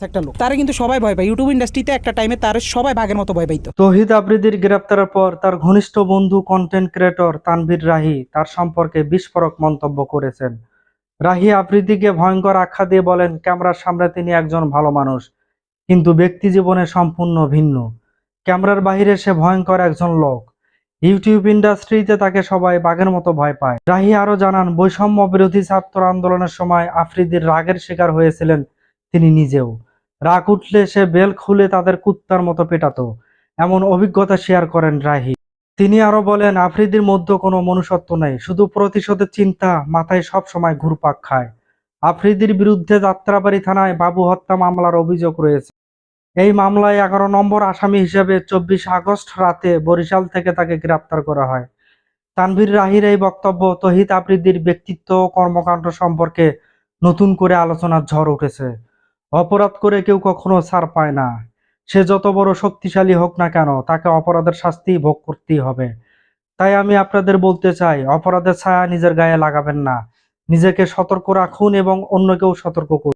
একটা লোক, তারা কিন্তু সবাই ভয় পায়। ইউটিউব ইন্ডাস্ট্রিতে একটা টাইমে তার সবাই বাঘের মতো ভয় পাইতো। তৌহিদ আফ্রিদির গ্রেপ্তারের পর তার ঘনিষ্ঠ বন্ধু কন্টেন্ট ক্রিয়েটর তানভীর রাহি তার সম্পর্কে বিস্ফোরক মন্তব্য করেছেন। রাহি আফ্রিদিকে ভয়ঙ্কর আখ্যা দিয়ে বলেন, ক্যামেরার সামনে তিনি একজন ভালো মানুষ, কিন্তু ব্যক্তি জীবনে সম্পূর্ণ ভিন্ন। ক্যামেরার বাইরে সে ভয়ঙ্কর একজন লোক। ইউটিউব ইন্ডাস্ট্রিতে তাকে সবাই বাঘের মতো ভয় পায়। রাহি আরো জানান, বৈষম্য বিরোধী ছাত্র আন্দোলনের সময় আফ্রিদির রাগের শিকার হয়েছিলেন তিনি নিজেও। রাগ উঠলে সে বেল খুলে তাদের কুত্তার মতো পেটাতো, এমন অভিজ্ঞতা শেয়ার করেন রাহি। তিনি আরো বলেন, আফ্রিদির মধ্যে কোনো মনুষ্যত্ব নেই, শুধু প্রতিশোধের চিন্তা মাথায় সব সময় ঘুরপাক খায়। আফ্রিদির বিরুদ্ধে যাত্রাবাড়ি থানায় বাবু হত্যা মামলার অভিযোগ রয়েছে। এই মামলায় 11 নম্বর আসামি হিসেবে 24 আগস্ট রাতে বরিশাল থেকে তাকে গ্রেপ্তার করা হয়। তানভীর রাহির এই বক্তব্য তৌহিদ আফ্রিদির ব্যক্তিত্ব ও কর্মকাণ্ড সম্পর্কে নতুন করে আলোচনার ঝড় উঠেছে। অপরাধ করে কেউ কখনো ছাড় পায় না। সে যত বড় শক্তিশালী হোক না কেন, তাকে অপরাধের শাস্তি ভোগ করতেই হবে। তাই আমি আপনাদের বলতে চাই, অপরাধের ছায়া নিজের গায়ে লাগাবেন না। নিজেকে সতর্ক রাখুন এবং অন্যকেও সতর্ক করুন।